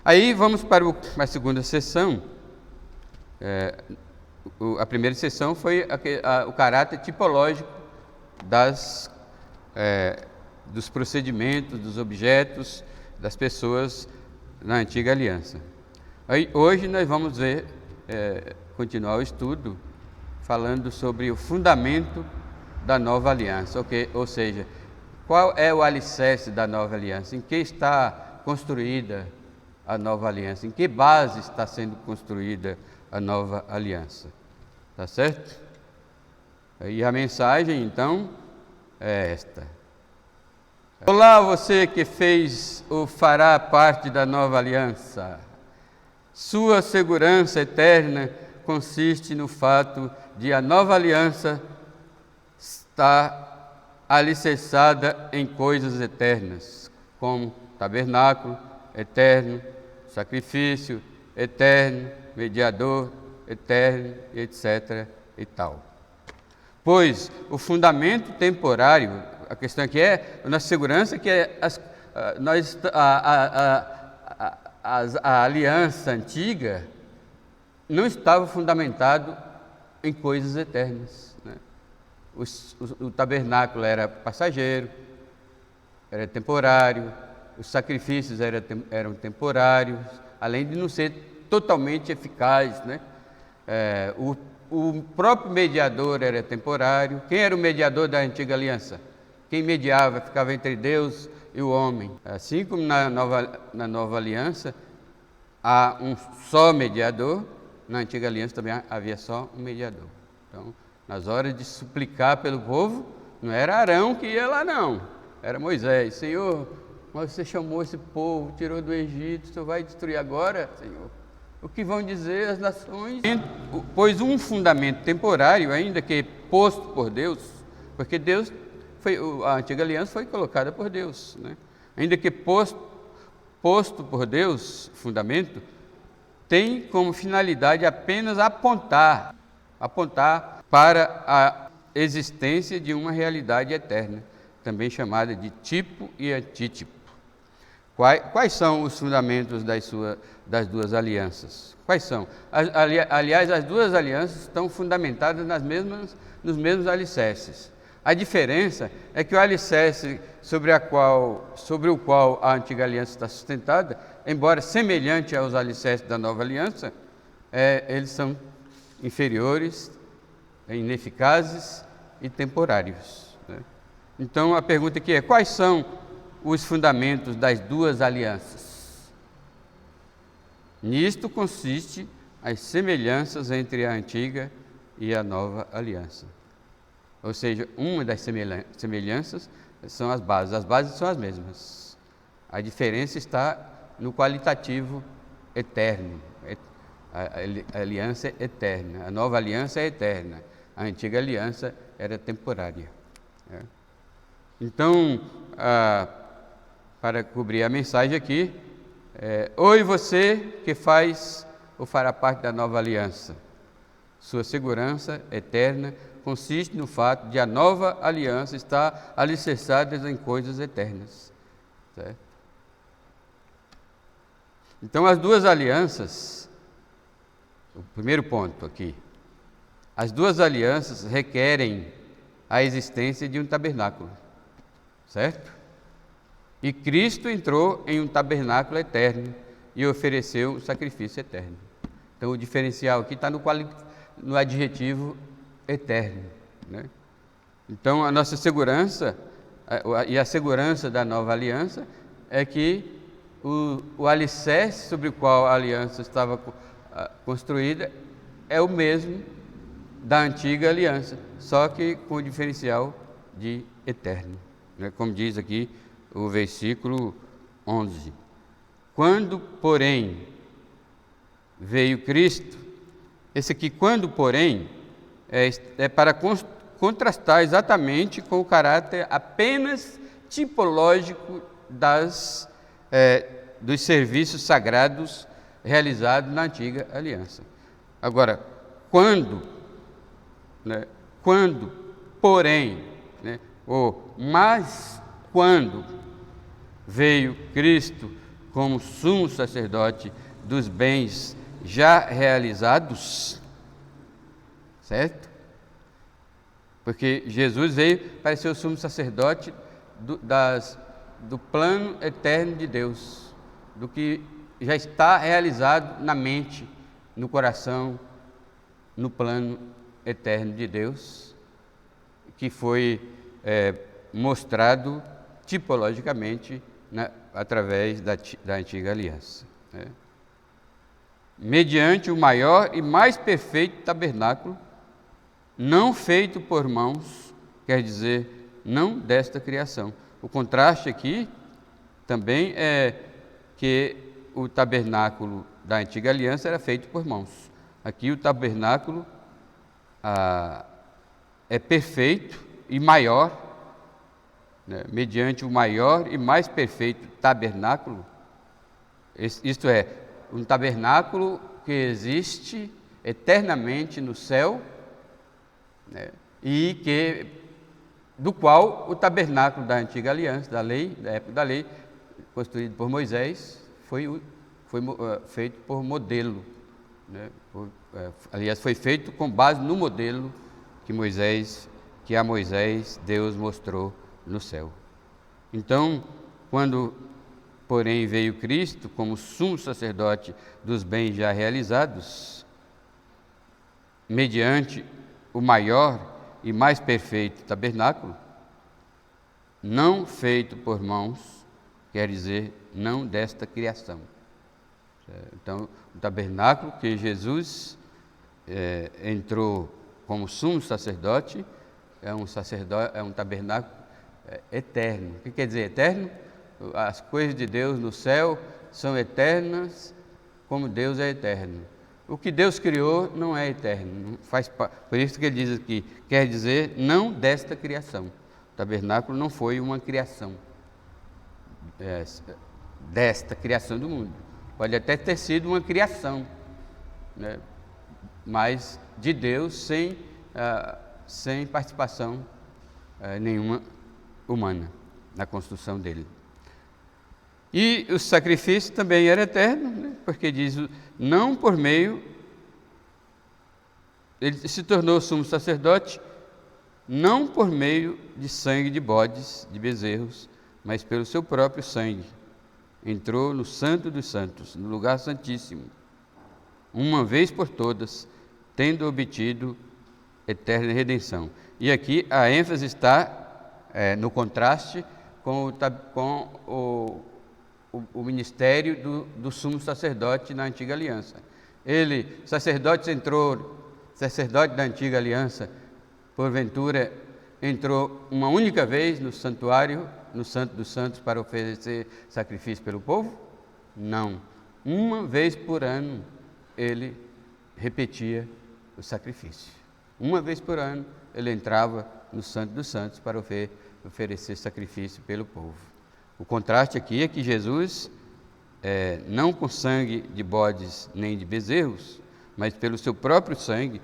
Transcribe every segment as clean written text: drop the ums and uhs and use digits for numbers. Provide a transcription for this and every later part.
Aí vamos para a segunda sessão. A primeira sessão foi o caráter tipológico dos procedimentos, dos objetos, das pessoas na antiga aliança. Aí, hoje nós vamos continuar o estudo falando sobre o fundamento da nova aliança, ou seja, qual é o alicerce da nova aliança, em que está construída a nova aliança, em que base está sendo construída a nova aliança, tá certo? E a mensagem então é esta: olá, você que fez ou fará parte da nova aliança. Sua segurança eterna consiste no fato de a nova aliança estar alicerçada em coisas eternas, como tabernáculo eterno, sacrifício eterno, mediador eterno, etc. e tal. Pois o fundamento temporário, a questão aqui é a nossa segurança, que é a aliança antiga não estava fundamentado em coisas eternas, né? O tabernáculo era passageiro, era temporário, os sacrifícios eram temporários, além de não ser totalmente eficaz, né? O próprio mediador era temporário. Quem era o mediador da antiga aliança? Quem mediava, ficava entre Deus e o homem. Assim como na nova aliança há um só mediador, na antiga aliança também havia só um mediador. Então, nas horas de suplicar pelo povo, não era Arão que ia lá não, era Moisés. Senhor, mas você chamou esse povo, tirou do Egito, o Senhor vai destruir agora, Senhor? O que vão dizer as nações? Pois um fundamento temporário, ainda que posto por Deus, porque a antiga aliança foi colocada por Deus, né? Ainda que posto por Deus, fundamento, tem como finalidade apenas apontar para a existência de uma realidade eterna, também chamada de tipo e antítipo. Quais são os fundamentos das duas alianças? Quais são? Aliás, as duas alianças estão fundamentadas nos mesmos alicerces. A diferença é que o alicerce sobre o qual a antiga aliança está sustentada, embora semelhante aos alicerces da nova aliança, eles são inferiores, ineficazes e temporários, né? Então a pergunta aqui é: quais são os fundamentos das duas alianças? Nisto consiste as semelhanças entre a antiga e a nova aliança. Ou seja, uma das semelhanças são as bases são as mesmas. A diferença está no qualitativo eterno. A aliança é eterna, a nova aliança é eterna, a antiga aliança era temporária. Então, para cobrir a mensagem aqui, oi, você que faz ou fará parte da nova aliança. Sua segurança eterna consiste no fato de a nova aliança estar alicerçada em coisas eternas, certo? Então, as duas alianças, o primeiro ponto aqui, as duas alianças requerem a existência de um tabernáculo, certo? E Cristo entrou em um tabernáculo eterno e ofereceu um sacrifício eterno. Então, o diferencial aqui está no adjetivo eterno, né? Então, a nossa segurança e a segurança da nova aliança é que o alicerce sobre o qual a aliança estava construída é o mesmo da antiga aliança, só que com o diferencial de eterno, né? Como diz aqui o versículo 11: quando, porém, veio Cristo, esse aqui, quando, porém, é para contrastar exatamente com o caráter apenas tipológico dos serviços sagrados realizados na antiga aliança. Agora, quando, porém, mas quando veio Cristo como sumo sacerdote dos bens já realizados, certo? Porque Jesus veio para ser o sumo sacerdote do plano eterno de Deus, do que já está realizado na mente, no coração, no plano eterno de Deus, que foi mostrado tipologicamente através da antiga aliança, né? Mediante o maior e mais perfeito tabernáculo, não feito por mãos, quer dizer, não desta criação. O contraste aqui também é que o tabernáculo da antiga aliança era feito por mãos. Aqui o tabernáculo é perfeito e maior, né? Mediante o maior e mais perfeito tabernáculo, isto é, um tabernáculo que existe eternamente no céu, né? E do qual o tabernáculo da antiga aliança, da época da lei, construído por Moisés, foi feito por modelo, né? Aliás, foi feito com base no modelo que a Moisés Deus mostrou no céu. Então, quando, porém, veio Cristo como sumo sacerdote dos bens já realizados, mediante o maior e mais perfeito tabernáculo, não feito por mãos, quer dizer, não desta criação. Então, o tabernáculo que Jesus entrou como sumo sacerdote é um tabernáculo eterno. O que quer dizer eterno? As coisas de Deus no céu são eternas, como Deus é eterno. O que Deus criou não é eterno, por isso que ele diz aqui, quer dizer, não desta criação. O tabernáculo não foi uma criação desta criação do mundo. Pode até ter sido uma criação, né? Mas de Deus sem participação nenhuma humana na construção dele. E o sacrifício também era eterno, né? Porque diz, não por meio, ele se tornou sumo sacerdote, não por meio de sangue de bodes, de bezerros, mas pelo seu próprio sangue. Entrou no Santo dos Santos, no lugar santíssimo, uma vez por todas, tendo obtido eterna redenção. E aqui a ênfase está no contraste com o ministério do sumo sacerdote na antiga aliança. Ele, sacerdote da antiga aliança, porventura entrou uma única vez no santuário, no Santo dos Santos, para oferecer sacrifício pelo povo? Não. Uma vez por ano ele repetia o sacrifício. Uma vez por ano ele entrava no Santo dos Santos para oferecer sacrifício pelo povo. O contraste aqui é que Jesus, não com sangue de bodes nem de bezerros, mas pelo seu próprio sangue,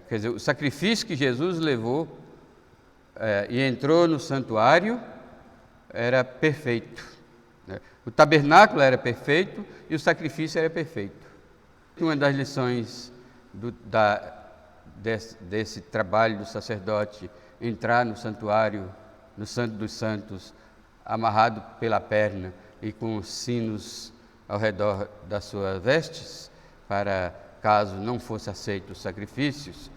quer dizer, o sacrifício que Jesus levou e entrou no santuário era perfeito, né? O tabernáculo era perfeito e o sacrifício era perfeito. Uma das lições desse trabalho do sacerdote entrar no santuário, no Santo dos Santos, amarrado pela perna e com os sinos ao redor das suas vestes, para caso não fosse aceito os sacrifícios,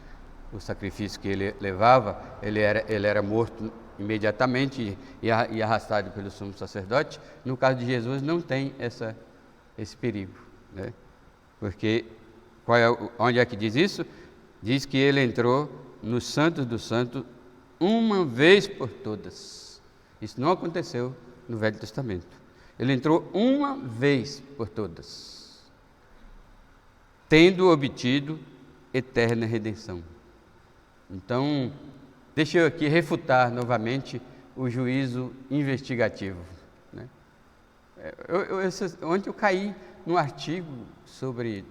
o sacrifício que ele levava, ele era morto imediatamente e arrastado pelo sumo sacerdote. No caso de Jesus não tem esse perigo, né? Porque onde é que diz isso? Diz que ele entrou no Santo dos Santos uma vez por todas. Isso não aconteceu no Velho Testamento. Ele entrou uma vez por todas, tendo obtido eterna redenção. Então, deixa eu aqui refutar novamente o juízo investigativo, né? Ontem eu caí num artigo sobre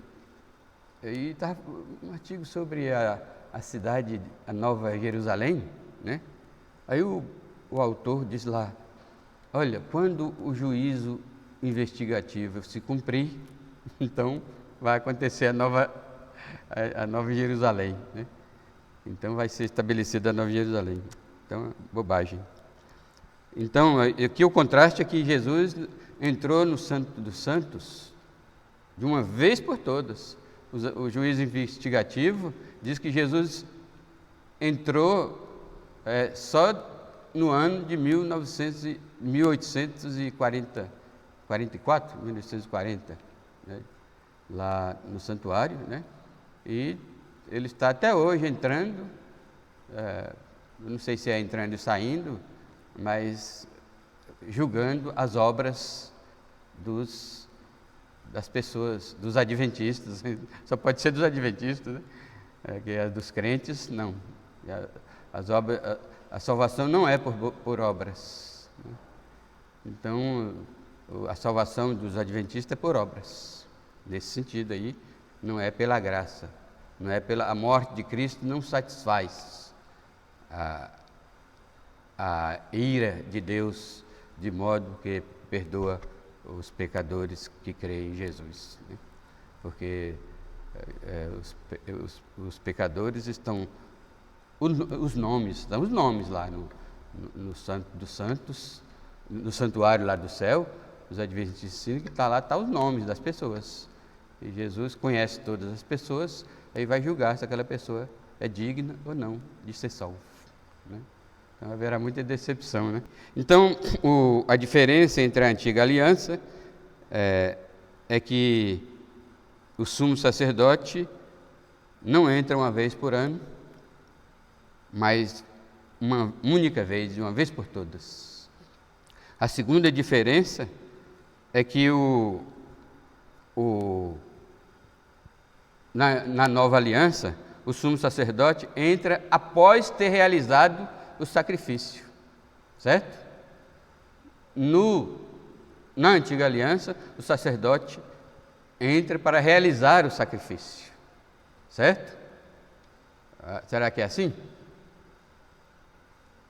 a cidade, a Nova Jerusalém, né? Aí o autor diz lá, olha, quando o juízo investigativo se cumprir, então vai acontecer a Nova Jerusalém, né? Então vai ser estabelecida a Nova Jerusalém. Então, bobagem. Então, aqui o contraste é que Jesus entrou no Santo dos Santos de uma vez por todas. O juiz investigativo diz que Jesus entrou só no ano de 1840, né? Lá no santuário, né? E ele está até hoje entrando, não sei se é entrando e saindo, mas julgando as obras das pessoas, dos adventistas. Só pode ser dos adventistas, né? Que é dos crentes, não. A salvação não é por obras, né? Então, a salvação dos adventistas é por obras. Nesse sentido aí, não é pela graça, não é a morte de Cristo, não satisfaz a ira de Deus, de modo que perdoa os pecadores que creem em Jesus, né? Porque os pecadores estão, os nomes lá no Santo dos Santos, no santuário lá do céu, os adventistas que está lá, os nomes das pessoas. E Jesus conhece todas as pessoas, aí vai julgar se aquela pessoa é digna ou não de ser salvo, né? Então haverá muita decepção, né? Então, a diferença entre a antiga aliança é que o sumo sacerdote não entra uma vez por ano, mas uma única vez, de uma vez por todas. A segunda diferença é que na nova aliança, o sumo sacerdote entra após ter realizado o sacrifício, certo? Na antiga aliança, o sacerdote entra para realizar o sacrifício, certo? Será que é assim?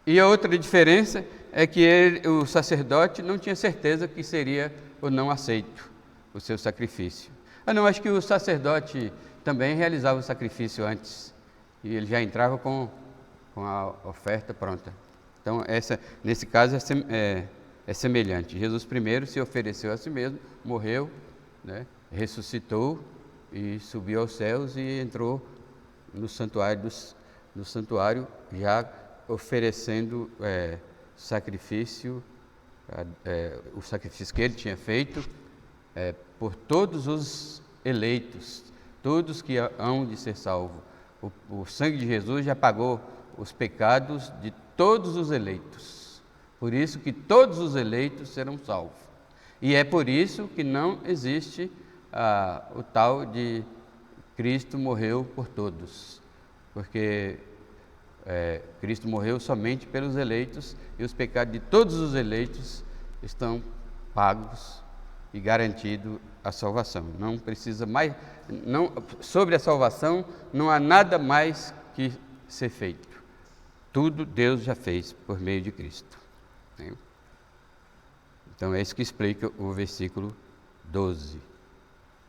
E a outra diferença é que o sacerdote não tinha certeza que seria ou não aceito o seu sacrifício. Não, acho que o sacerdote também realizava o sacrifício antes, e ele já entrava com a oferta pronta. Então, nesse caso é semelhante. Jesus primeiro se ofereceu a si mesmo, morreu, né? Ressuscitou e subiu aos céus e entrou no santuário já oferecendo sacrifício, o sacrifício que ele tinha feito por todos os eleitos, todos que hão de ser salvos. O sangue de Jesus já pagou os pecados de todos os eleitos. Por isso que todos os eleitos serão salvos. E é por isso que não existe o tal de Cristo morreu por todos. Porque Cristo morreu somente pelos eleitos e os pecados de todos os eleitos estão pagos e garantido a salvação. Não precisa mais, sobre a salvação não há nada mais que ser feito. Tudo Deus já fez por meio de Cristo, né? Então é isso que explica o versículo 12.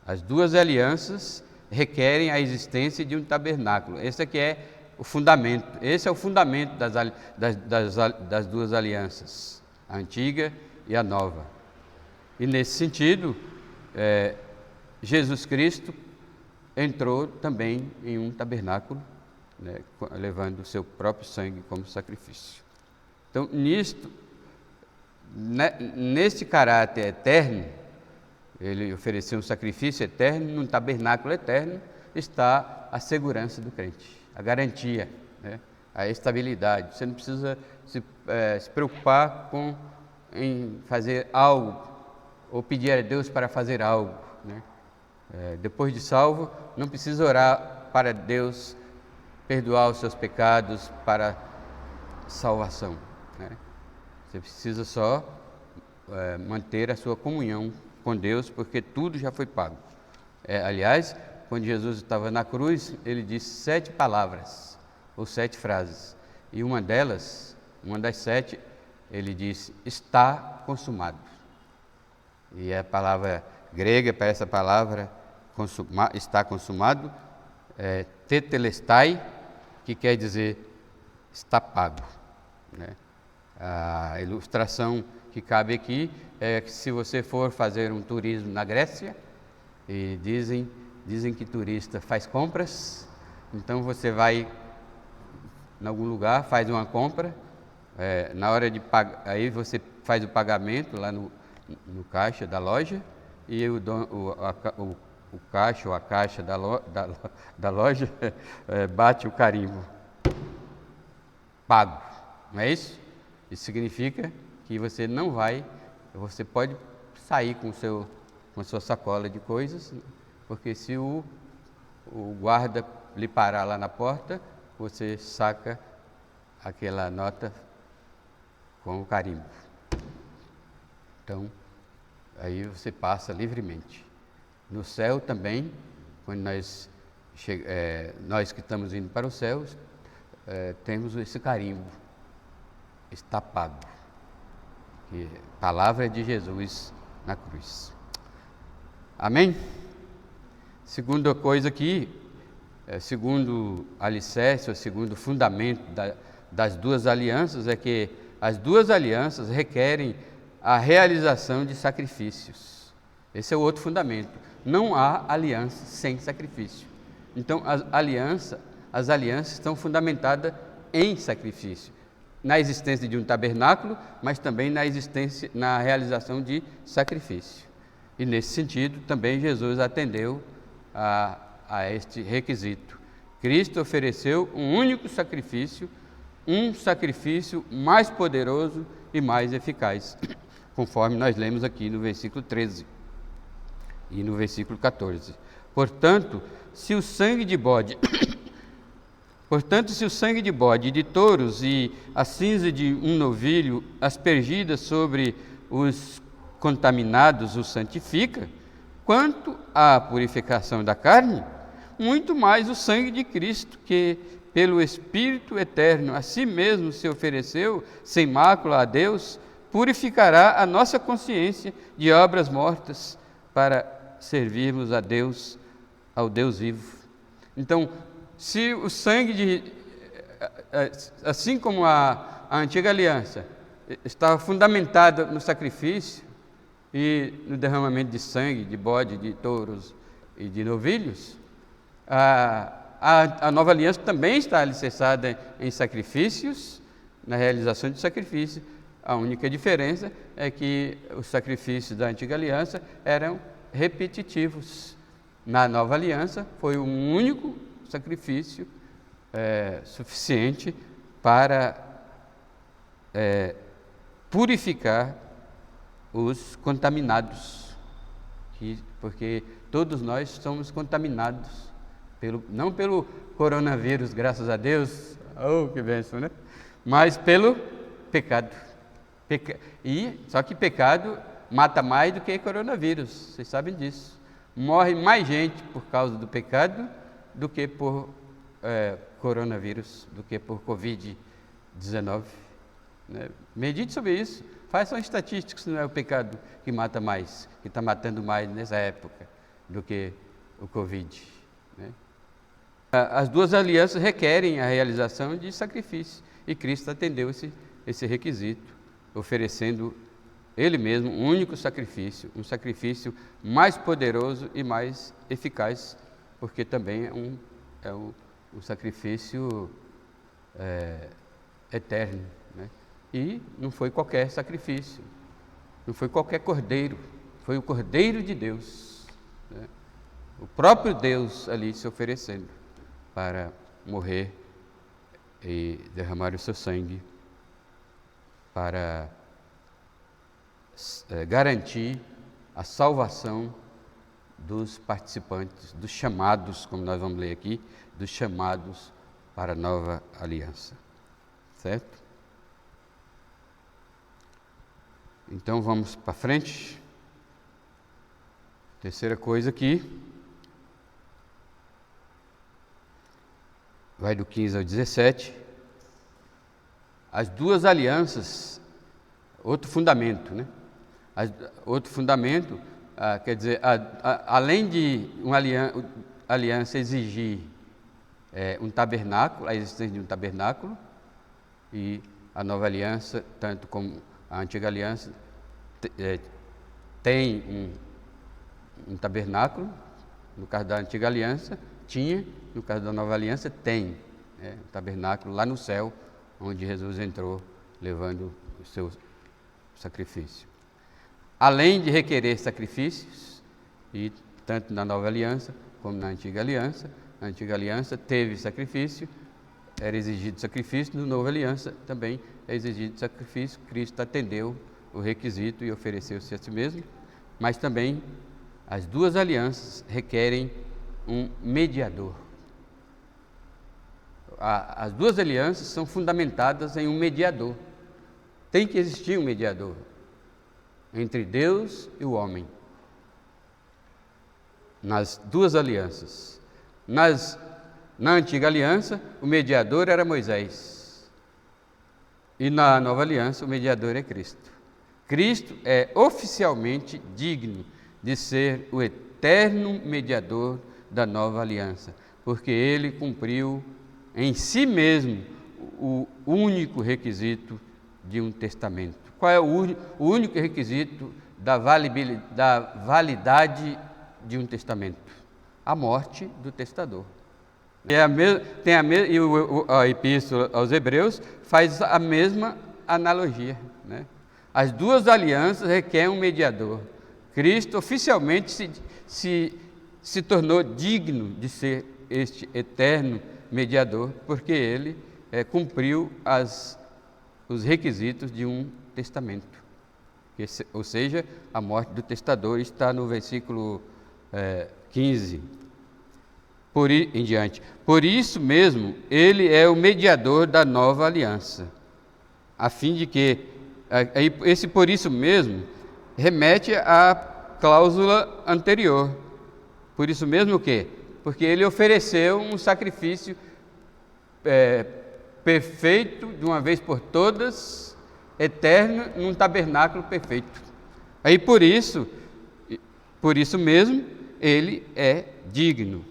As duas alianças requerem a existência de um tabernáculo. Esse aqui é o fundamento. Esse é o fundamento das duas alianças, a antiga e a nova. E nesse sentido, Jesus Cristo entrou também em um tabernáculo, né, levando o seu próprio sangue como sacrifício. Então, neste caráter eterno, ele ofereceu um sacrifício eterno, num tabernáculo eterno está a segurança do crente, a garantia, né, a estabilidade. Você não precisa se preocupar em fazer algo, ou pedir a Deus para fazer algo, né? Depois de salvo, não precisa orar para Deus perdoar os seus pecados para salvação, né? Você precisa só manter a sua comunhão com Deus, porque tudo já foi pago. Aliás, quando Jesus estava na cruz, ele disse 7 palavras, ou 7 frases, e uma das 7, ele disse, está consumado. E a palavra grega para essa palavra está consumado é tetelestai, que quer dizer está pago, né? A ilustração que cabe aqui é que se você for fazer um turismo na Grécia, e dizem que turista faz compras, então você vai em algum lugar, faz uma compra, na hora de pagar, aí você faz o pagamento lá no caixa da loja, e o caixa ou a caixa da loja bate o carimbo, pago, não é isso? Isso significa que você não vai, você pode sair com a sua sacola de coisas, porque se o guarda lhe parar lá na porta, você saca aquela nota com o carimbo. Então, aí você passa livremente. No céu também, quando nós que estamos indo para o céu, temos esse carimbo, está pago, que palavra de Jesus na cruz. Amém? Segunda coisa aqui, segundo alicerce, ou segundo fundamento das duas alianças, é que as duas alianças requerem a realização de sacrifícios. Esse é o outro fundamento. Não há aliança sem sacrifício. Então, as alianças estão fundamentadas em sacrifício, na existência de um tabernáculo, mas também na realização de sacrifício. E nesse sentido, também Jesus atendeu a este requisito. Cristo ofereceu um único sacrifício, um sacrifício mais poderoso e mais eficaz, conforme nós lemos aqui no versículo 13 e no versículo 14. Portanto, se o sangue de bode e de touros e a cinza de um novilho aspergida sobre os contaminados os santifica, quanto à purificação da carne, muito mais o sangue de Cristo, que pelo Espírito eterno a si mesmo se ofereceu sem mácula a Deus, purificará a nossa consciência de obras mortas para servirmos a Deus, ao Deus vivo. Então, se o sangue assim como a antiga aliança estava fundamentada no sacrifício e no derramamento de sangue, de bode, de touros e de novilhos, a nova aliança também está alicerçada em sacrifícios, na realização de sacrifício. A única diferença é que os sacrifícios da antiga aliança eram repetitivos. Na nova aliança foi um único sacrifício suficiente para purificar os contaminados, porque todos nós somos contaminados, não pelo coronavírus, graças a Deus, que bênção, né? Mas pelo pecado. Só que pecado mata mais do que coronavírus, vocês sabem disso. Morre mais gente por causa do pecado do que por coronavírus, do que por Covid-19. Né? Medite sobre isso. Façam estatísticas, se não é o pecado que mata mais, que está matando mais nessa época do que o Covid. Né? As duas alianças requerem a realização de sacrifício, e Cristo atendeu esse requisito, oferecendo Ele mesmo um único sacrifício, um sacrifício mais poderoso e mais eficaz, porque também é um sacrifício eterno, né? E não foi qualquer sacrifício, não foi qualquer cordeiro, foi o Cordeiro de Deus, né? O próprio Deus ali se oferecendo para morrer e derramar o seu sangue para garantir a salvação dos participantes, dos chamados, como nós vamos ler aqui, dos chamados para a nova aliança, certo? Então vamos para frente. Terceira coisa aqui, vai do 15 ao 17. As duas alianças, outro fundamento, né? Outro fundamento, quer dizer, além de uma aliança exigir um tabernáculo, a existência de um tabernáculo, e a nova aliança, tanto como a antiga aliança, tem um tabernáculo. No caso da antiga aliança, tinha; no caso da nova aliança, tem um tabernáculo lá no céu, onde Jesus entrou levando o seu sacrifício. Além de requerer sacrifícios, e tanto na nova aliança como na antiga aliança teve sacrifício, era exigido sacrifício; na nova aliança também é exigido sacrifício. Cristo atendeu o requisito e ofereceu-se a si mesmo, mas também as duas alianças requerem um mediador. As duas alianças são fundamentadas em um mediador. Tem que existir um mediador entre Deus e o homem. Nas duas alianças. Na antiga aliança, o mediador era Moisés. E na nova aliança, o mediador é Cristo. Cristo é oficialmente digno de ser o eterno mediador da nova aliança, porque ele cumpriu em si mesmo o único requisito de um testamento. Qual é o único requisito da validade de um testamento? A morte do testador. E a Epístola aos Hebreus faz a mesma analogia, né? As duas alianças requerem um mediador. Cristo oficialmente se tornou digno de ser este eterno mediador, porque ele cumpriu os requisitos de um testamento, ou seja, a morte do testador. Está no versículo 15 em diante. Por isso mesmo, ele é o mediador da nova aliança, a fim de que, esse por isso mesmo, remete à cláusula anterior. Por isso mesmo o quê? Porque ele ofereceu um sacrifício perfeito, de uma vez por todas, eterno, num tabernáculo perfeito. Aí por isso mesmo, ele é digno.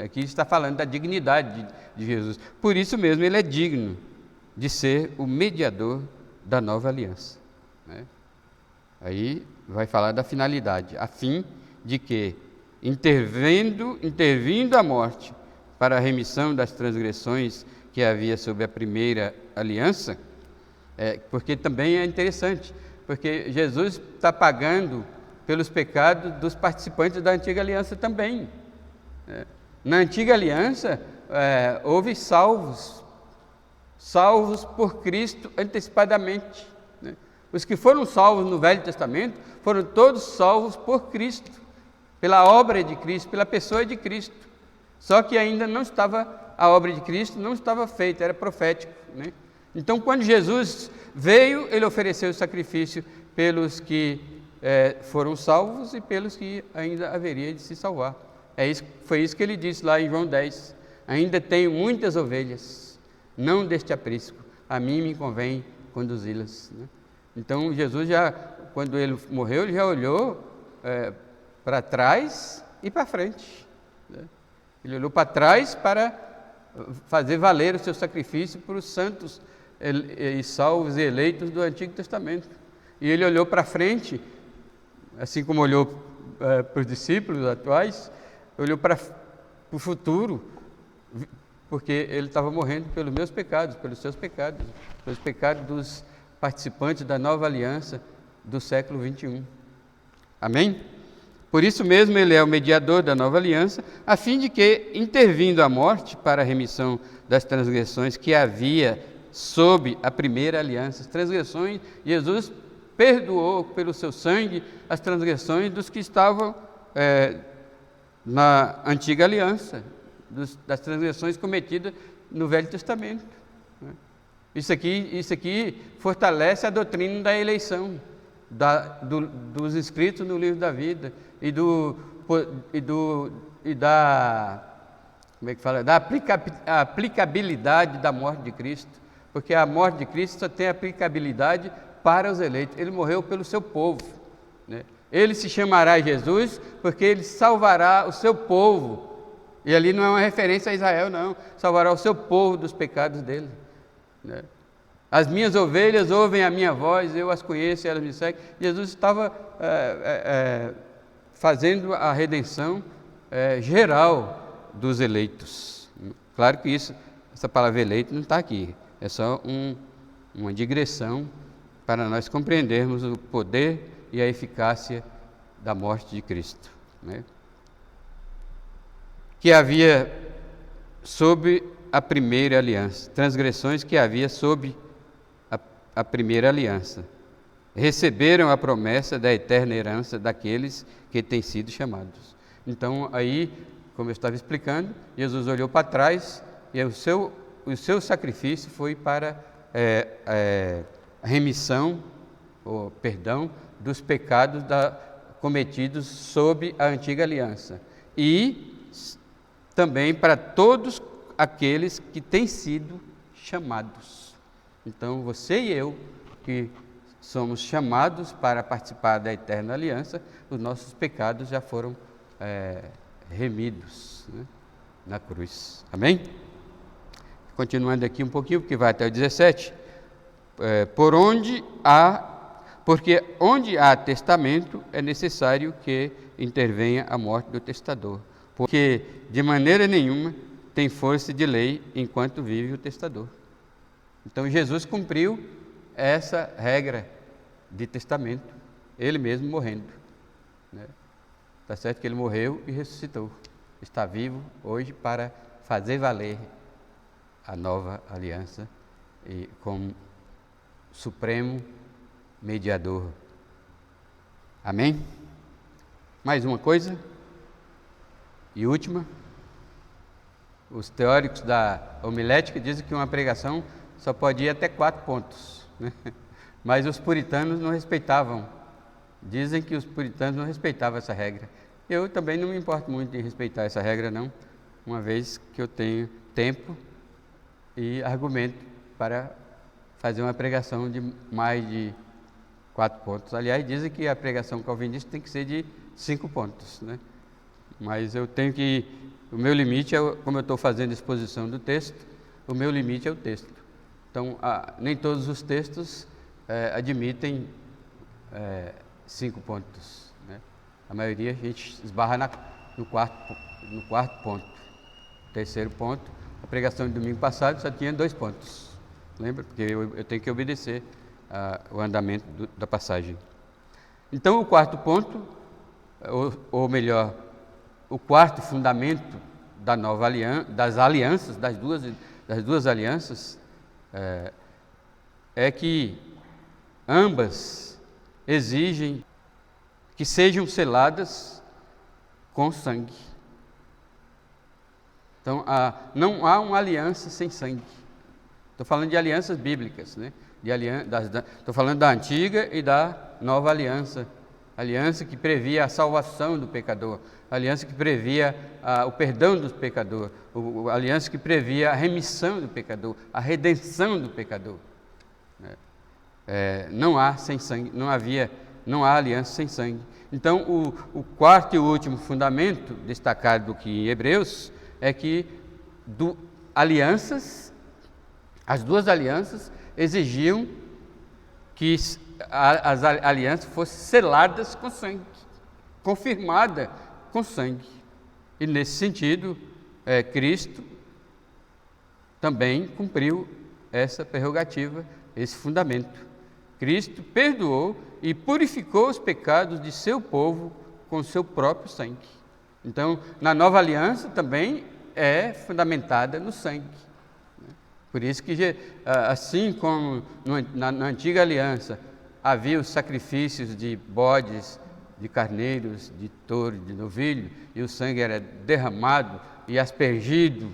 Aqui está falando da dignidade de Jesus. Por isso mesmo ele é digno de ser o mediador da nova aliança, né? Aí vai falar da finalidade, a fim de que, intervindo a morte para a remissão das transgressões que havia sob a primeira aliança, porque também é interessante, porque Jesus está pagando pelos pecados dos participantes da antiga aliança também. Na antiga aliança, houve salvos por Cristo antecipadamente, né? Os que foram salvos no Velho Testamento foram todos salvos por Cristo, pela obra de Cristo, pela pessoa de Cristo. Só que ainda não estava, a obra de Cristo não estava feita, era profético, né? Então, quando Jesus veio, ele ofereceu o sacrifício pelos que foram salvos e pelos que ainda haveria de se salvar. Foi isso que ele disse lá em João 10. Ainda tenho muitas ovelhas, não deste aprisco, a mim me convém conduzi-las, né? Então, Jesus quando ele morreu, ele já olhou para trás e para frente, né? Ele olhou para trás para fazer valer o seu sacrifício para os santos e salvos e eleitos do Antigo Testamento. E ele olhou para frente, assim como olhou para os discípulos atuais, olhou para o futuro, porque ele estava morrendo pelos meus pecados, pelos seus pecados, pelos pecados dos participantes da nova aliança do século 21. Amém? Por isso mesmo ele é o mediador da nova aliança, a fim de que, intervindo a morte para a remissão das transgressões que havia sob a primeira aliança, as transgressões, Jesus perdoou pelo seu sangue as transgressões dos que estavam na antiga aliança, das transgressões cometidas no Velho Testamento, né? Isso aqui fortalece a doutrina da eleição, dos inscritos no livro da vida da aplicabilidade da morte de Cristo, porque a morte de Cristo só tem aplicabilidade para os eleitos. Ele morreu pelo seu povo, né? Ele se chamará Jesus porque ele salvará o seu povo. E ali não é uma referência a Israel, não. Salvará o seu povo dos pecados dele, né? As minhas ovelhas ouvem a minha voz, eu as conheço e elas me seguem. Jesus estava fazendo a redenção geral dos eleitos. Claro que essa palavra eleito não está aqui, é só uma digressão para nós compreendermos o poder e a eficácia da morte de Cristo, né? Que havia sob a primeira aliança, transgressões que havia sob a primeira aliança, receberam a promessa da eterna herança daqueles que têm sido chamados. Então, aí, como eu estava explicando, Jesus olhou para trás e o seu sacrifício foi para a remissão, ou perdão, dos pecados cometidos sob a antiga aliança. E também para todos aqueles que têm sido chamados. Então, você e eu, que somos chamados para participar da eterna aliança, os nossos pecados já foram remidos, né, na cruz. Amém? Continuando aqui um pouquinho, porque vai até o 17. Porque onde há testamento, é necessário que intervenha a morte do testador, porque de maneira nenhuma tem força de lei enquanto vive o testador. Então Jesus cumpriu essa regra de testamento, ele mesmo morrendo, né? Está certo que ele morreu e ressuscitou, está vivo hoje para fazer valer a nova aliança e como supremo mediador. Amém? Mais uma coisa e última. Os teóricos da homilética dizem que uma pregação só pode ir até 4 pontos, né? Mas os puritanos não respeitavam. Dizem que os puritanos não respeitavam essa regra. Eu também não me importo muito em respeitar essa regra, não, uma vez que eu tenho tempo e argumento para fazer uma pregação de mais de 4 pontos. Aliás, dizem que a pregação calvinista tem que ser de 5 pontos, né? Mas eu tenho que... O meu limite, como eu estou fazendo exposição do texto, o meu limite é o texto. Então, nem todos os textos admitem 5 pontos, né? A maioria a gente esbarra no quarto ponto. Terceiro ponto, a pregação de domingo passado só tinha 2 pontos. Lembra? Porque eu tenho que obedecer o andamento da passagem. Então, o quarto ponto, ou melhor, o quarto fundamento da nova aliança, das duas alianças, é que ambas exigem que sejam seladas com sangue. Então, não há uma aliança sem sangue. Estou falando de alianças bíblicas, né? Estou falando da antiga e da nova aliança. Aliança que previa a salvação do pecador, aliança que previa o perdão do pecador, aliança que previa a remissão do pecador, a redenção do pecador. Não há sem sangue, não há aliança sem sangue. Então, o quarto e último fundamento destacado aqui em Hebreus é que as duas alianças exigiam que as alianças fossem seladas com sangue, confirmada com sangue. E nesse sentido, Cristo também cumpriu essa prerrogativa, esse fundamento. Cristo perdoou e purificou os pecados de seu povo com seu próprio sangue. Então, na nova aliança também é fundamentada no sangue. Por isso que, assim como na antiga aliança havia os sacrifícios de bodes, de carneiros, de touro, de novilho, e o sangue era derramado e aspergido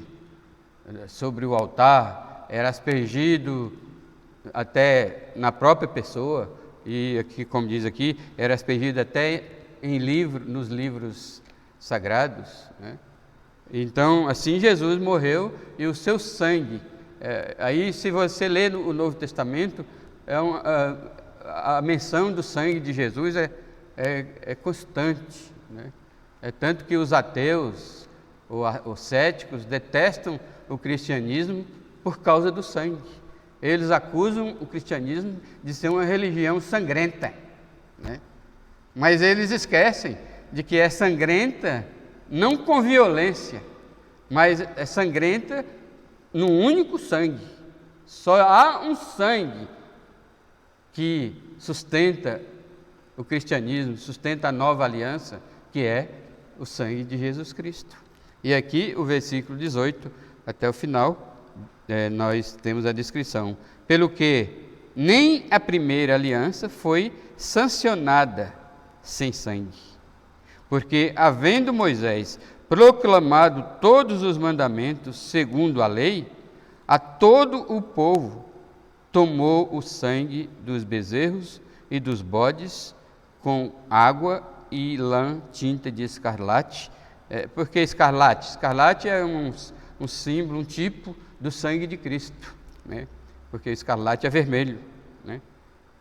sobre o altar, era aspergido até na própria pessoa, e aqui, como diz aqui, era aspergido até nos livros sagrados, né? Então, assim Jesus morreu e o seu sangue, aí se você ler o Novo Testamento, a menção do sangue de Jesus é constante, né? É tanto que os ateus, os céticos, detestam o cristianismo por causa do sangue. Eles acusam o cristianismo de ser uma religião sangrenta, né? Mas eles esquecem de que é sangrenta não com violência, mas é sangrenta num único sangue. Só há um sangue que sustenta o cristianismo, sustenta a nova aliança, que é o sangue de Jesus Cristo. E aqui o versículo 18, até o final, nós temos a descrição. Pelo que nem a primeira aliança foi sancionada sem sangue. Porque, havendo Moisés proclamado todos os mandamentos segundo a lei, a todo o povo tomou o sangue dos bezerros e dos bodes com água e lã tinta de escarlate. Por que escarlate? Escarlate é um símbolo, um tipo do sangue de Cristo, né? Porque o escarlate é vermelho, né?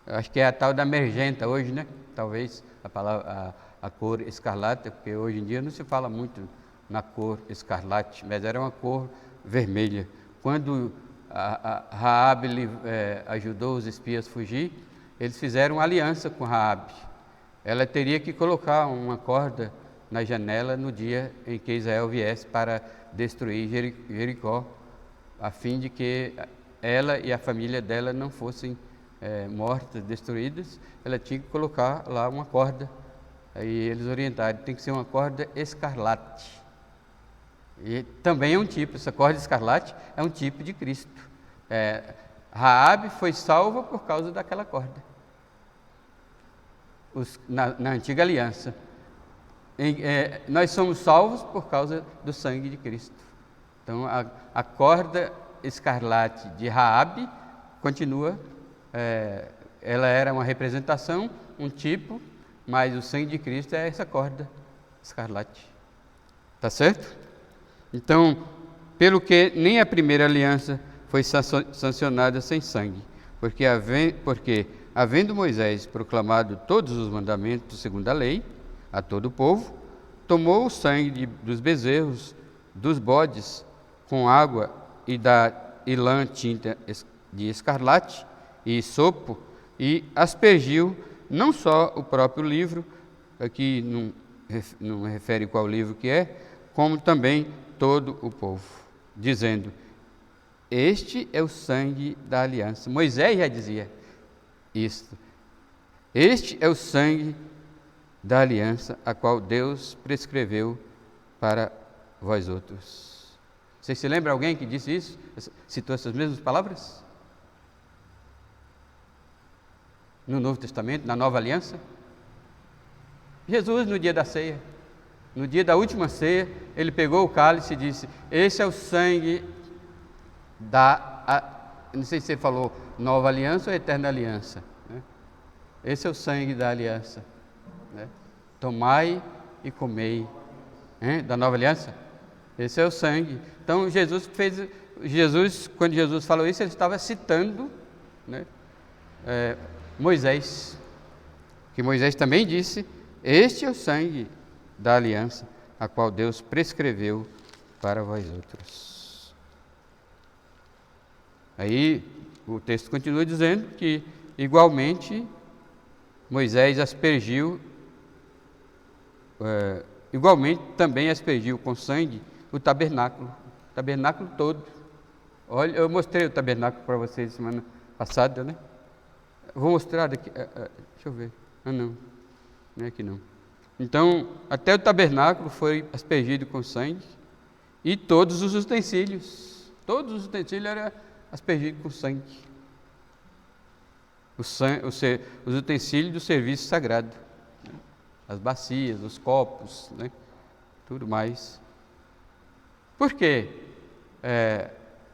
Eu acho que é a tal da mergenta hoje, né? Talvez a palavra, a cor escarlate, porque hoje em dia não se fala muito na cor escarlate, mas era uma cor vermelha. Quando a Raabe ajudou os espias a fugir, eles fizeram uma aliança com Raabe. Ela teria que colocar uma corda na janela no dia em que Israel viesse para destruir Jericó, a fim de que ela e a família dela não fossem mortas, destruídas. Ela tinha que colocar lá uma corda. Aí eles orientaram, tem que ser uma corda escarlate. E também é um tipo, essa corda escarlate é um tipo de Cristo. Raabe foi salva por causa daquela corda. Na antiga aliança. Nós somos salvos por causa do sangue de Cristo. Então a corda escarlate de Raabe continua, ela era uma representação, um tipo, mas o sangue de Cristo é essa corda escarlate. Tá certo? Então, pelo que nem a primeira aliança foi sancionada sem sangue, porque havendo Moisés proclamado todos os mandamentos segundo a lei, a todo o povo, tomou o sangue dos bezerros, dos bodes, com água e lã tinta de escarlate e sopo, e aspergiu não só o próprio livro, aqui não refere qual livro que é, como também todo o povo, dizendo: este é o sangue da aliança. Moisés já dizia isto. Este é o sangue da aliança, a qual Deus prescreveu para vós outros. Vocês se lembram alguém que disse isso? Citou essas mesmas palavras? No Novo Testamento, na Nova Aliança? Jesus, no dia da ceia, no dia da última ceia, ele pegou o cálice e disse: esse é o sangue não sei se ele falou Nova Aliança ou Eterna Aliança, né? Esse é o sangue da aliança, né? Tomai e comei, da Nova Aliança. Esse é o sangue. Então quando Jesus falou isso, ele estava citando, né, Moisés, que Moisés também disse: este é o sangue da aliança, a qual Deus prescreveu para vós outros. Aí o texto continua dizendo que igualmente Moisés aspergiu, igualmente também aspergiu com sangue o tabernáculo todo. Olha, eu mostrei o tabernáculo para vocês semana passada, né? Vou mostrar daqui, deixa eu ver, não é aqui não. Então, até o tabernáculo foi aspergido com sangue, e todos os utensílios eram aspergidos com sangue. Os utensílios do serviço sagrado, né? As bacias, os copos, né? Tudo mais. Por quê?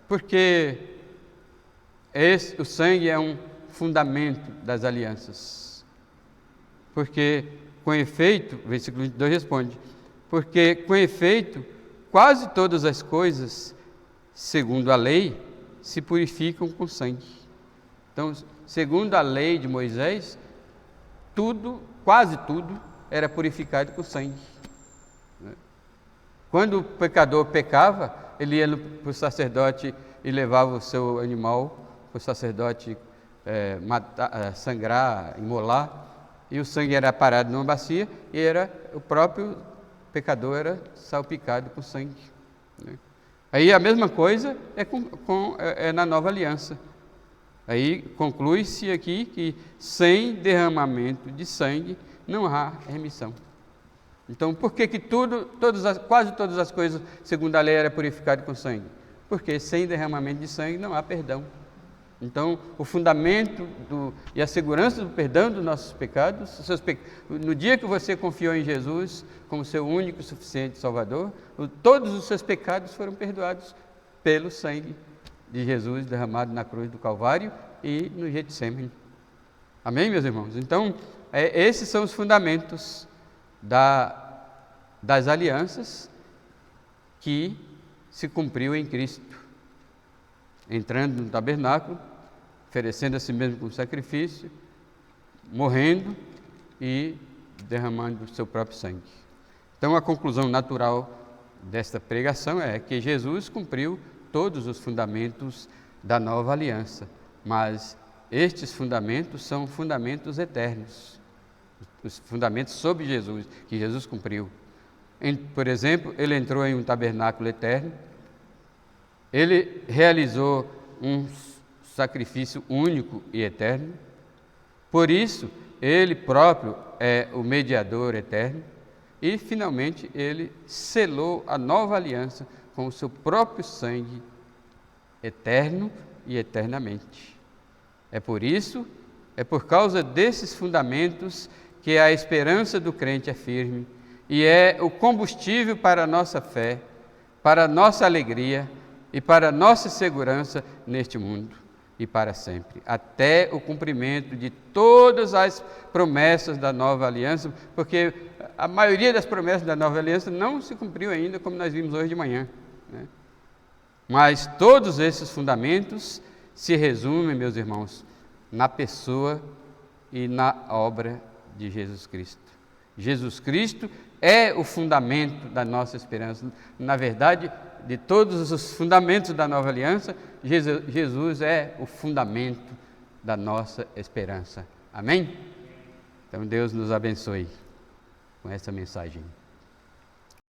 Porque o sangue é um fundamento das alianças. Porque, com efeito, o versículo 22 responde: porque, com efeito, quase todas as coisas, segundo a lei, se purificam com sangue. Então, segundo a lei de Moisés, tudo quase tudo, era purificado com sangue. Quando o pecador pecava, ele ia para o sacerdote e levava o seu animal para o sacerdote sangrar, imolar, e o sangue era parado numa bacia e o próprio pecador era salpicado com sangue. Aí a mesma coisa é na nova aliança. Aí conclui-se aqui que sem derramamento de sangue não há remissão. Então, por que quase todas as coisas, segundo a lei, era purificado com sangue? Porque sem derramamento de sangue não há perdão. Então, o fundamento e a segurança do perdão dos nossos pecados, no dia que você confiou em Jesus como seu único e suficiente Salvador, todos os seus pecados foram perdoados pelo sangue de Jesus derramado na cruz do Calvário e no Getsemane. Amém, meus irmãos? Então, esses são os fundamentos das alianças que se cumpriu em Cristo, entrando no tabernáculo, oferecendo a si mesmo como sacrifício, morrendo e derramando o seu próprio sangue. Então, a conclusão natural desta pregação é que Jesus cumpriu todos os fundamentos da nova aliança, mas estes fundamentos são fundamentos eternos, os fundamentos sobre Jesus, que Jesus cumpriu. Por exemplo, ele entrou em um tabernáculo eterno, ele realizou um sacrifício único e eterno, por isso, ele próprio é o mediador eterno, e, finalmente, ele selou a nova aliança com o seu próprio sangue, eterno e eternamente. É por causa desses fundamentos que a esperança do crente é firme e é o combustível para a nossa fé, para a nossa alegria e para a nossa segurança neste mundo e para sempre, até o cumprimento de todas as promessas da nova aliança, porque a maioria das promessas da nova aliança não se cumpriu ainda, como nós vimos hoje de manhã, né? Mas todos esses fundamentos se resumem, meus irmãos, na pessoa e na obra de Jesus Cristo. Jesus Cristo é o fundamento da nossa esperança. Na verdade, de todos os fundamentos da nova aliança, Jesus é o fundamento da nossa esperança. Amém? Então, Deus nos abençoe com essa mensagem.